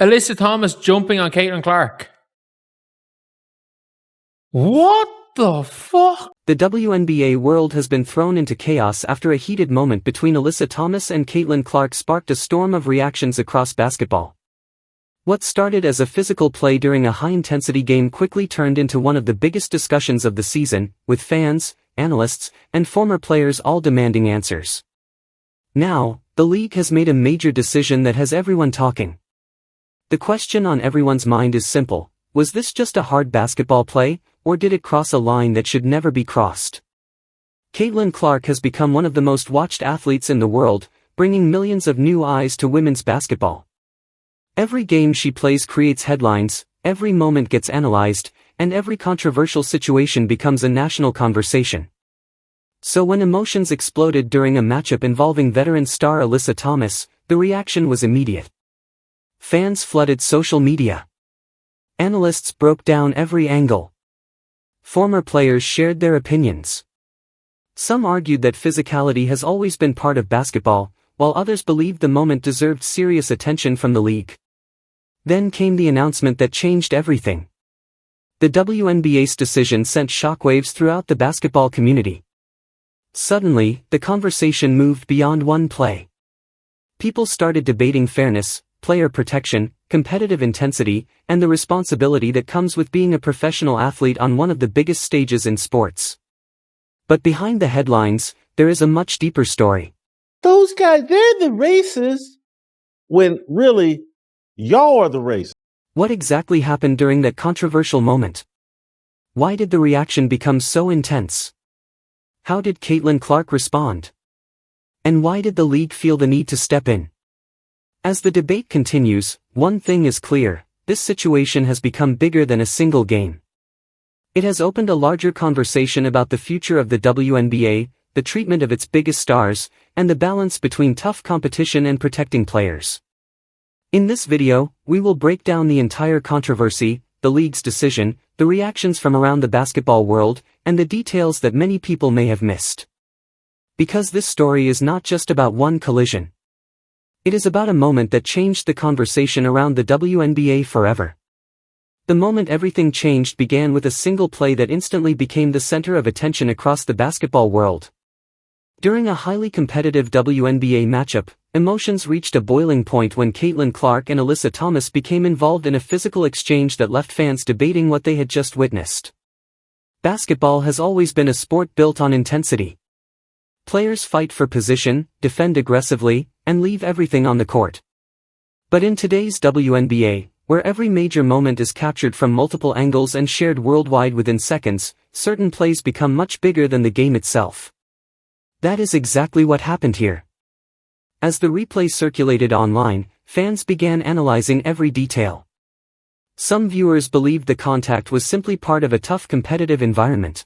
Alyssa Thomas jumping on Caitlin Clark. What the fuck? The WNBA world has been thrown into chaos after a heated moment between Alyssa Thomas and Caitlin Clark sparked a storm of reactions across basketball. What started as a physical play during a high-intensity game quickly turned into one of the biggest discussions of the season, with fans, analysts, and former players all demanding answers. Now, the league has made a major decision that has everyone talking. The question on everyone's mind is simple: was this just a hard basketball play, or did it cross a line that should never be crossed? Caitlin Clark has become one of the most watched athletes in the world, bringing millions of new eyes to women's basketball. Every game she plays creates headlines, every moment gets analyzed, and every controversial situation becomes a national conversation. So when emotions exploded during a matchup involving veteran star Alyssa Thomas, the reaction was immediate. Fans flooded social media. Analysts broke down every angle. Former players shared their opinions. Some argued that physicality has always been part of basketball, while others believed the moment deserved serious attention from the league. Then came the announcement that changed everything. The WNBA's decision sent shockwaves throughout the basketball community. Suddenly, the conversation moved beyond one play. People started debating fairness, player protection, competitive intensity, and the responsibility that comes with being a professional athlete on one of the biggest stages in sports. But behind the headlines, there is a much deeper story. Those guys, they're the racists, when really, y'all are the racists. What exactly happened during that controversial moment? Why did the reaction become so intense? How did Caitlin Clark respond? And why did the league feel the need to step in? As the debate continues, one thing is clear: this situation has become bigger than a single game. It has opened a larger conversation about the future of the WNBA, the treatment of its biggest stars, and the balance between tough competition and protecting players. In this video, we will break down the entire controversy, the league's decision, the reactions from around the basketball world, and the details that many people may have missed. Because this story is not just about one collision. It is about a moment that changed the conversation around the WNBA forever. The moment everything changed began with a single play that instantly became the center of attention across the basketball world. During a highly competitive WNBA matchup, emotions reached a boiling point when Caitlin Clark and Alyssa Thomas became involved in a physical exchange that left fans debating what they had just witnessed. Basketball has always been a sport built on intensity. Players fight for position, defend aggressively, and leave everything on the court. But in today's WNBA, where every major moment is captured from multiple angles and shared worldwide within seconds, certain plays become much bigger than the game itself. That is exactly what happened here. As the replay circulated online, fans began analyzing every detail. Some viewers believed the contact was simply part of a tough competitive environment.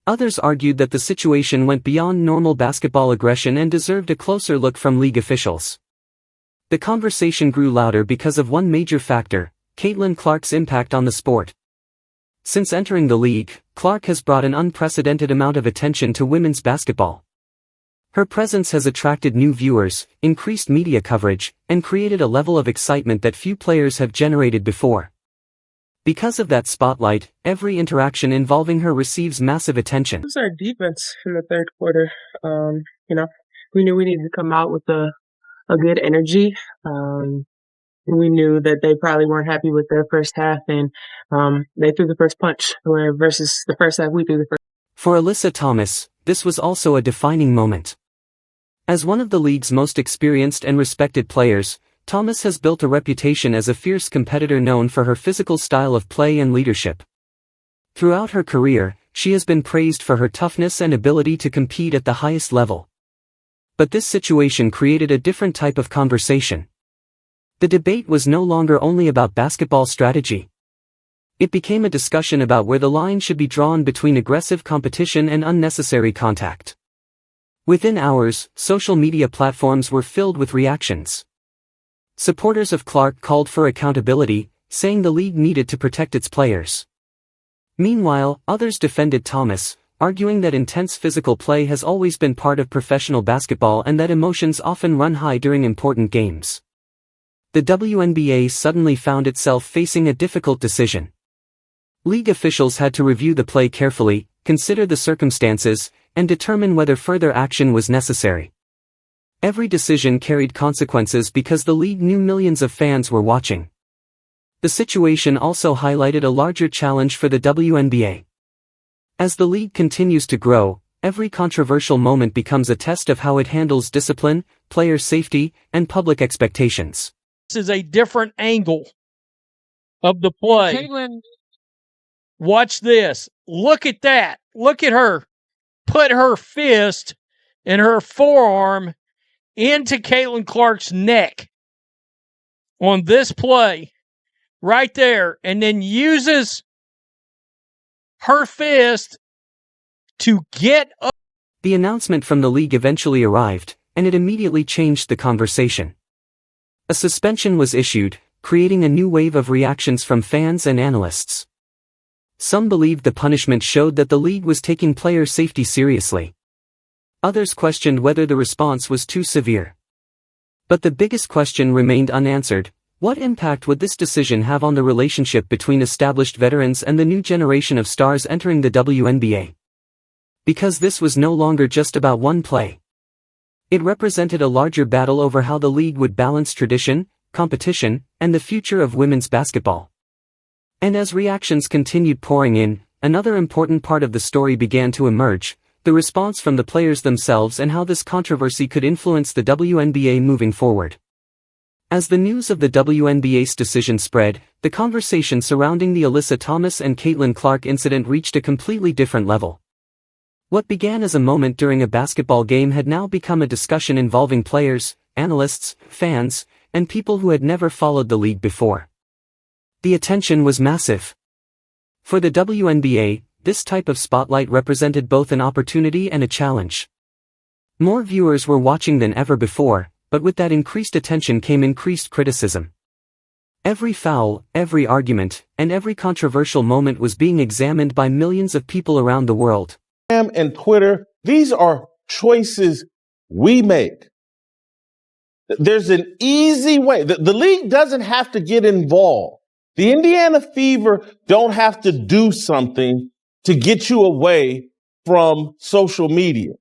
Others argued that the situation went beyond normal basketball aggression and deserved a closer look from league officials. The conversation grew louder because of one major factor: Caitlin Clark's impact on the sport. Since entering the league, Clark has brought an unprecedented amount of attention to women's basketball. Her presence has attracted new viewers, increased media coverage, and created a level of excitement that few players have generated before. Because of that spotlight, every interaction involving her receives massive attention. It was our defense in the third quarter. We knew we needed to come out with a good energy. We knew that they probably weren't happy with their first half, and they threw the first punch, versus the first half we threw the first. For Alyssa Thomas, this was also a defining moment. As one of the league's most experienced and respected players, Thomas has built a reputation as a fierce competitor known for her physical style of play and leadership. Throughout her career, she has been praised for her toughness and ability to compete at the highest level. But this situation created a different type of conversation. The debate was no longer only about basketball strategy. It became a discussion about where the line should be drawn between aggressive competition and unnecessary contact. Within hours, social media platforms were filled with reactions. Supporters of Clark called for accountability, saying the league needed to protect its players. Meanwhile, others defended Thomas, arguing that intense physical play has always been part of professional basketball and that emotions often run high during important games. the WNBA suddenly found itself facing a difficult decision. League officials had to review the play carefully, consider the circumstances, and determine whether further action was necessary. Every decision carried consequences because the league knew millions of fans were watching. The situation also highlighted a larger challenge for the WNBA. As the league continues to grow, every controversial moment becomes a test of how it handles discipline, player safety, and public expectations. This is a different angle of the play. Caitlin, Watch this. Look at that. Look at her put her fist and her forearm into Caitlin Clark's neck on this play right there, and then uses her fist to get up. The announcement from the league eventually arrived, and it immediately changed the conversation. A suspension was issued, creating a new wave of reactions from fans and analysts. Some believed the punishment showed that the league was taking player safety seriously. Others questioned whether the response was too severe. But the biggest question remained unanswered: what impact would this decision have on the relationship between established veterans and the new generation of stars entering the WNBA? Because this was no longer just about one play. It represented a larger battle over how the league would balance tradition, competition, and the future of women's basketball. And as reactions continued pouring in, another important part of the story began to emerge: the response from the players themselves and how this controversy could influence the WNBA moving forward. As the news of the WNBA's decision spread, the conversation surrounding the Alyssa Thomas and Caitlin Clark incident reached a completely different level. What began as a moment during a basketball game had now become a discussion involving players, analysts, fans, and people who had never followed the league before. The attention was massive. For the WNBA, this type of spotlight represented both an opportunity and a challenge. More viewers were watching than ever before, but with that increased attention came increased criticism. Every foul, every argument, and every controversial moment was being examined by millions of people around the world. And Twitter, these are choices we make. There's an easy way. The league doesn't have to get involved. The Indiana Fever don't have to do something to get you away from social media.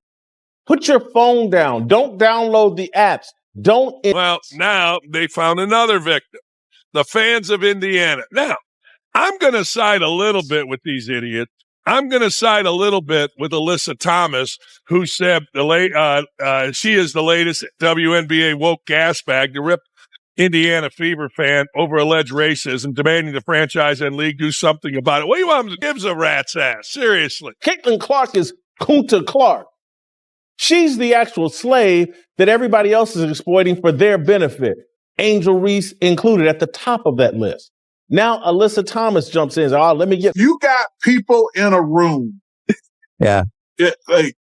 Put your phone down. Don't download the apps. Well, now they found another victim, the fans of Indiana. Now, I'm going to side a little bit with these idiots. I'm going to side a little bit with Alyssa Thomas, who said she is the latest WNBA woke gas bag to rip Indiana Fever fan over alleged racism, demanding the franchise and league do something about it. What do you want them to give a rat's ass? Seriously. Caitlin Clark is Kunta Clark. She's the actual slave that everybody else is exploiting for their benefit. Angel Reese included at the top of that list. Now Alyssa Thomas jumps in and says, let me get... You got people in a room. Yeah. Like,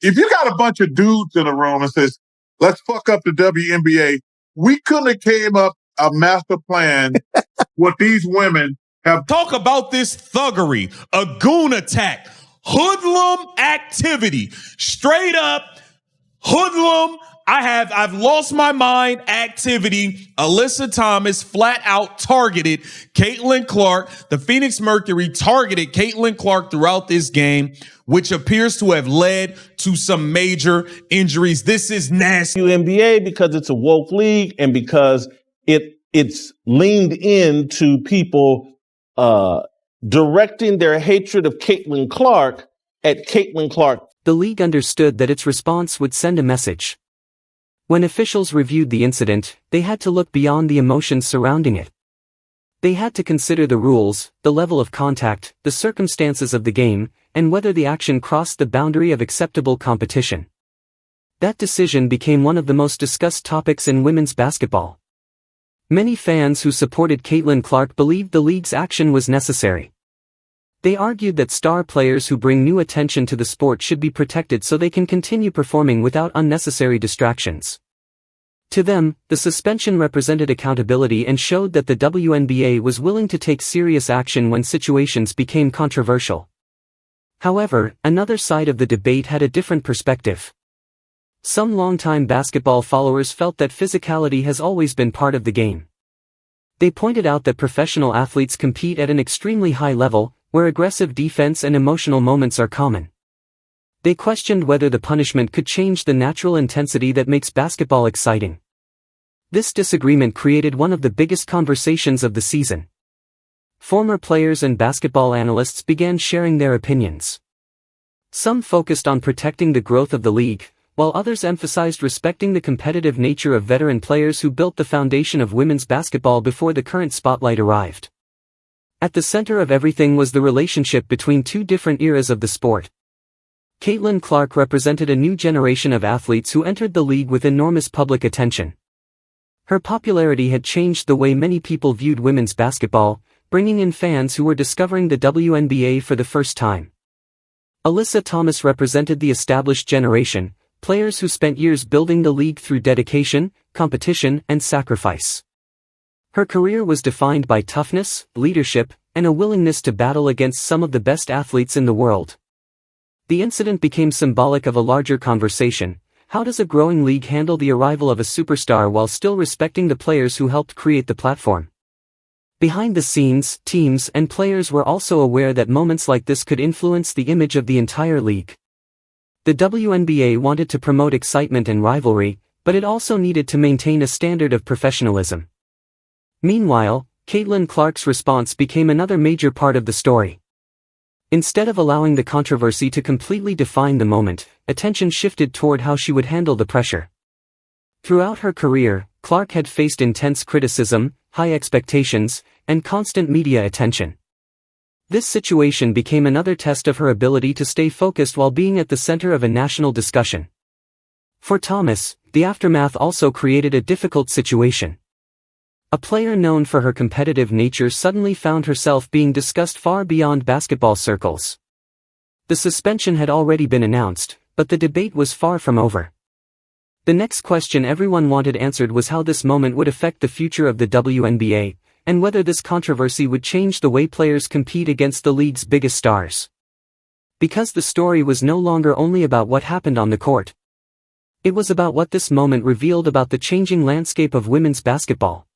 if you got a bunch of dudes in a room and says, let's fuck up the WNBA, we couldn't have came up a master plan what these women have. Talk about this thuggery, a goon attack, hoodlum activity, straight up hoodlum. I've lost my mind activity. Alyssa Thomas flat out targeted Caitlin Clark. The Phoenix Mercury targeted Caitlin Clark throughout this game, which appears to have led to some major injuries. This is nasty. WNBA, because it's a woke league and because it's leaned into people directing their hatred of Caitlin Clark at Caitlin Clark. The league understood that its response would send a message. When officials reviewed the incident, they had to look beyond the emotions surrounding it. They had to consider the rules, the level of contact, the circumstances of the game, and whether the action crossed the boundary of acceptable competition. That decision became one of the most discussed topics in women's basketball. Many fans who supported Caitlin Clark believed the league's action was necessary. They argued that star players who bring new attention to the sport should be protected so they can continue performing without unnecessary distractions. To them, the suspension represented accountability and showed that the WNBA was willing to take serious action when situations became controversial. However, another side of the debate had a different perspective. Some longtime basketball followers felt that physicality has always been part of the game. They pointed out that professional athletes compete at an extremely high level, where aggressive defense and emotional moments are common. They questioned whether the punishment could change the natural intensity that makes basketball exciting. This disagreement created one of the biggest conversations of the season. Former players and basketball analysts began sharing their opinions. Some focused on protecting the growth of the league, while others emphasized respecting the competitive nature of veteran players who built the foundation of women's basketball before the current spotlight arrived. At the center of everything was the relationship between two different eras of the sport. Caitlin Clark represented a new generation of athletes who entered the league with enormous public attention. Her popularity had changed the way many people viewed women's basketball, bringing in fans who were discovering the WNBA for the first time. Alyssa Thomas represented the established generation, players who spent years building the league through dedication, competition, and sacrifice. Her career was defined by toughness, leadership, and a willingness to battle against some of the best athletes in the world. The incident became symbolic of a larger conversation. How does a growing league handle the arrival of a superstar while still respecting the players who helped create the platform? Behind the scenes, teams and players were also aware that moments like this could influence the image of the entire league. The WNBA wanted to promote excitement and rivalry, but it also needed to maintain a standard of professionalism. Meanwhile, Caitlin Clark's response became another major part of the story. Instead of allowing the controversy to completely define the moment, attention shifted toward how she would handle the pressure. Throughout her career, Clark had faced intense criticism, high expectations, and constant media attention. This situation became another test of her ability to stay focused while being at the center of a national discussion. For Thomas, the aftermath also created a difficult situation. A player known for her competitive nature suddenly found herself being discussed far beyond basketball circles. The suspension had already been announced, but the debate was far from over. The next question everyone wanted answered was how this moment would affect the future of the WNBA, and whether this controversy would change the way players compete against the league's biggest stars. Because the story was no longer only about what happened on the court. It was about what this moment revealed about the changing landscape of women's basketball.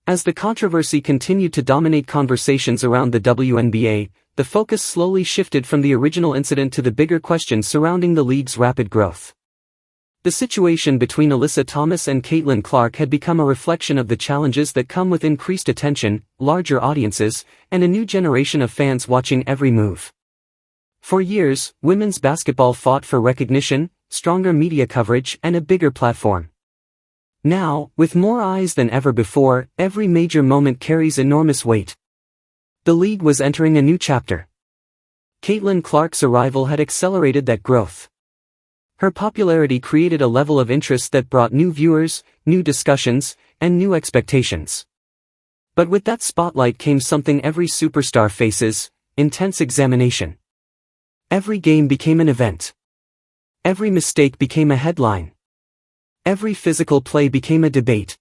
As the controversy continued to dominate conversations around the WNBA, the focus slowly shifted from the original incident to the bigger questions surrounding the league's rapid growth. The situation between Alyssa Thomas and Caitlin Clark had become a reflection of the challenges that come with increased attention, larger audiences, and a new generation of fans watching every move. For years, women's basketball fought for recognition, stronger media coverage, and a bigger platform. Now, with more eyes than ever before, every major moment carries enormous weight. The league was entering a new chapter. Caitlin Clark's arrival had accelerated that growth. Her popularity created a level of interest that brought new viewers, new discussions, and new expectations. But with that spotlight came something every superstar faces: intense examination. Every game became an event. Every mistake became a headline. Every physical play became a debate.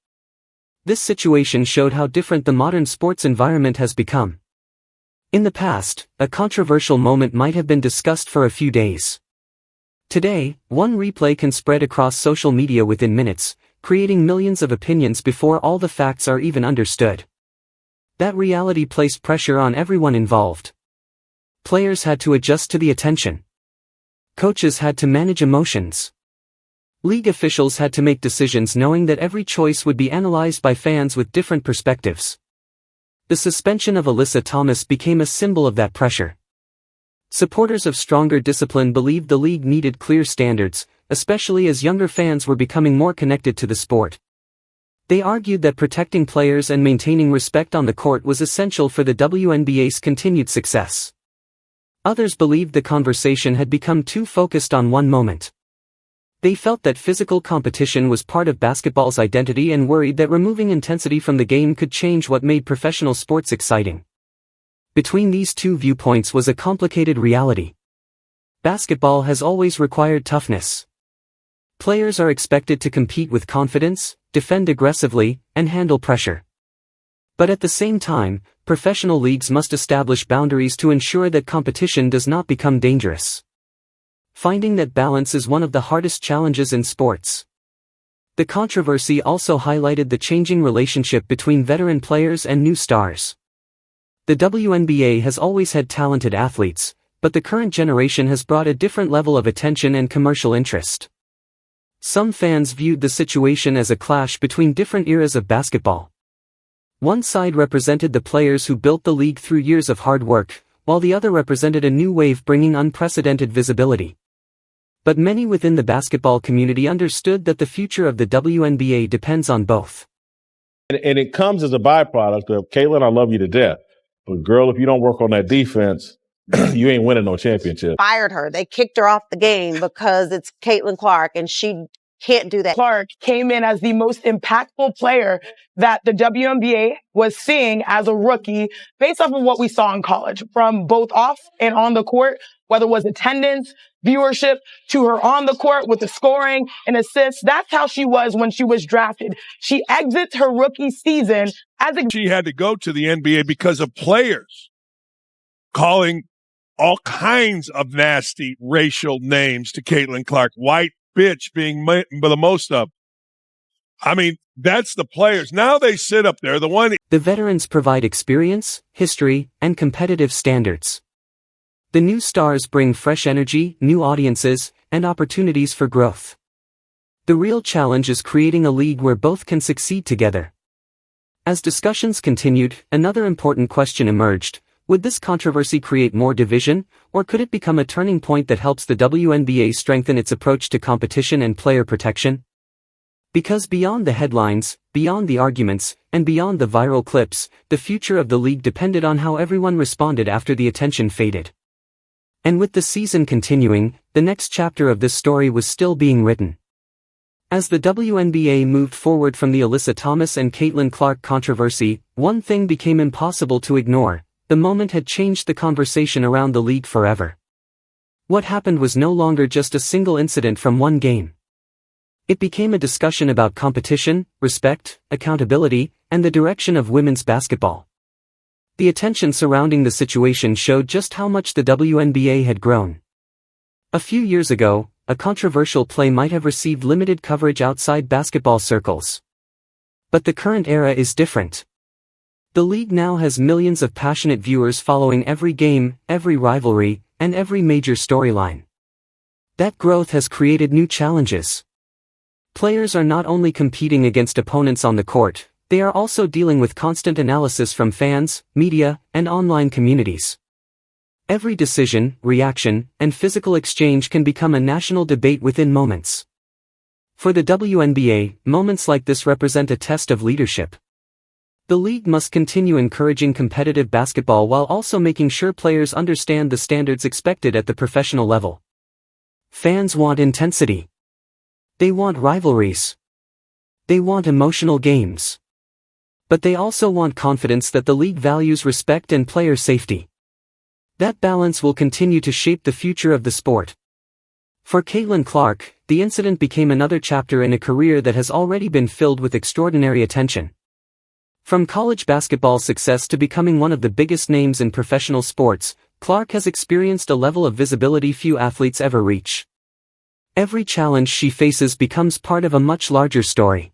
This situation showed how different the modern sports environment has become. In the past, a controversial moment might have been discussed for a few days. Today, one replay can spread across social media within minutes, creating millions of opinions before all the facts are even understood. That reality placed pressure on everyone involved. Players had to adjust to the attention. Coaches had to manage emotions. League officials had to make decisions knowing that every choice would be analyzed by fans with different perspectives. The suspension of Alyssa Thomas became a symbol of that pressure. Supporters of stronger discipline believed the league needed clear standards, especially as younger fans were becoming more connected to the sport. They argued that protecting players and maintaining respect on the court was essential for the WNBA's continued success. Others believed the conversation had become too focused on one moment. They felt that physical competition was part of basketball's identity and worried that removing intensity from the game could change what made professional sports exciting. Between these two viewpoints was a complicated reality. Basketball has always required toughness. Players are expected to compete with confidence, defend aggressively, and handle pressure. But at the same time, professional leagues must establish boundaries to ensure that competition does not become dangerous. Finding that balance is one of the hardest challenges in sports. The controversy also highlighted the changing relationship between veteran players and new stars. The WNBA has always had talented athletes, but the current generation has brought a different level of attention and commercial interest. Some fans viewed the situation as a clash between different eras of basketball. One side represented the players who built the league through years of hard work, while the other represented a new wave bringing unprecedented visibility. But many within the basketball community understood that the future of the WNBA depends on both. And it comes as a byproduct of, Caitlin, I love you to death. But girl, if you don't work on that defense, you ain't winning no championship. Fired her. They kicked her off the game because it's Caitlin Clark and she can't do that. Clark came in as the most impactful player that the WNBA was seeing as a rookie based off of what we saw in college, from both off and on the court, whether it was attendance, viewership, to her on the court with the scoring and assists. That's how she was when she was drafted. She exits her rookie season as a... She had to go to the NBA because of players calling all kinds of nasty racial names to Caitlin Clark, white bitch being the most of. I mean, that's the players. Now they sit up there. The veterans provide experience, history, and competitive standards. The new stars bring fresh energy, new audiences, and opportunities for growth. The real challenge is creating a league where both can succeed together. As discussions continued, another important question emerged. Would this controversy create more division, or could it become a turning point that helps the WNBA strengthen its approach to competition and player protection? Because beyond the headlines, beyond the arguments, and beyond the viral clips, the future of the league depended on how everyone responded after the attention faded. And with the season continuing, the next chapter of this story was still being written. As the WNBA moved forward from the Alyssa Thomas and Caitlin Clark controversy, one thing became impossible to ignore. The moment had changed the conversation around the league forever. What happened was no longer just a single incident from one game. It became a discussion about competition, respect, accountability, and the direction of women's basketball. The attention surrounding the situation showed just how much the WNBA had grown. A few years ago, a controversial play might have received limited coverage outside basketball circles. But the current era is different. The league now has millions of passionate viewers following every game, every rivalry, and every major storyline. That growth has created new challenges. Players are not only competing against opponents on the court, they are also dealing with constant analysis from fans, media, and online communities. Every decision, reaction, and physical exchange can become a national debate within moments. For the WNBA, moments like this represent a test of leadership. The league must continue encouraging competitive basketball while also making sure players understand the standards expected at the professional level. Fans want intensity. They want rivalries. They want emotional games. But they also want confidence that the league values respect and player safety. That balance will continue to shape the future of the sport. For Caitlin Clark, the incident became another chapter in a career that has already been filled with extraordinary attention. From college basketball success to becoming one of the biggest names in professional sports, Clark has experienced a level of visibility few athletes ever reach. Every challenge she faces becomes part of a much larger story.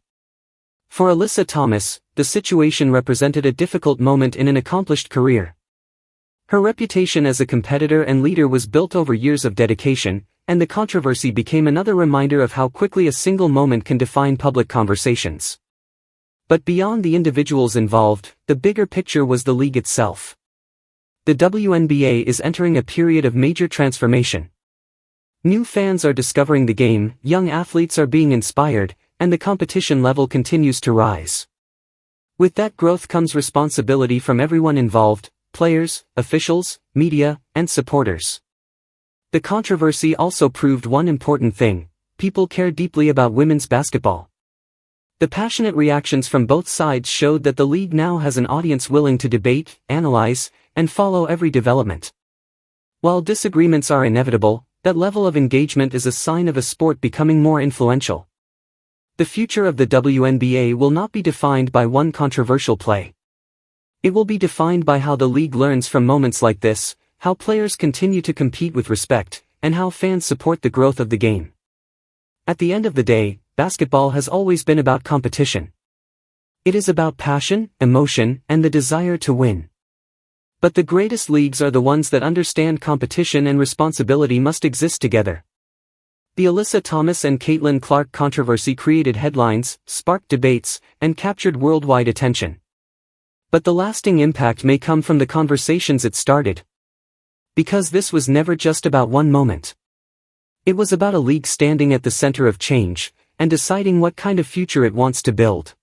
For Alyssa Thomas, the situation represented a difficult moment in an accomplished career. Her reputation as a competitor and leader was built over years of dedication, and the controversy became another reminder of how quickly a single moment can define public conversations. But beyond the individuals involved, the bigger picture was the league itself. The WNBA is entering a period of major transformation. New fans are discovering the game, young athletes are being inspired, and the competition level continues to rise. With that growth comes responsibility from everyone involved: players, officials, media, and supporters. The controversy also proved one important thing: people care deeply about women's basketball. The passionate reactions from both sides showed that the league now has an audience willing to debate, analyze, and follow every development. While disagreements are inevitable, that level of engagement is a sign of a sport becoming more influential. The future of the WNBA will not be defined by one controversial play. It will be defined by how the league learns from moments like this, how players continue to compete with respect, and how fans support the growth of the game. At the end of the day, basketball has always been about competition. It is about passion, emotion, and the desire to win. But the greatest leagues are the ones that understand competition and responsibility must exist together. The Alyssa Thomas and Caitlin Clark controversy created headlines, sparked debates, and captured worldwide attention. But the lasting impact may come from the conversations it started. Because this was never just about one moment. It was about a league standing at the center of change, and deciding what kind of future it wants to build.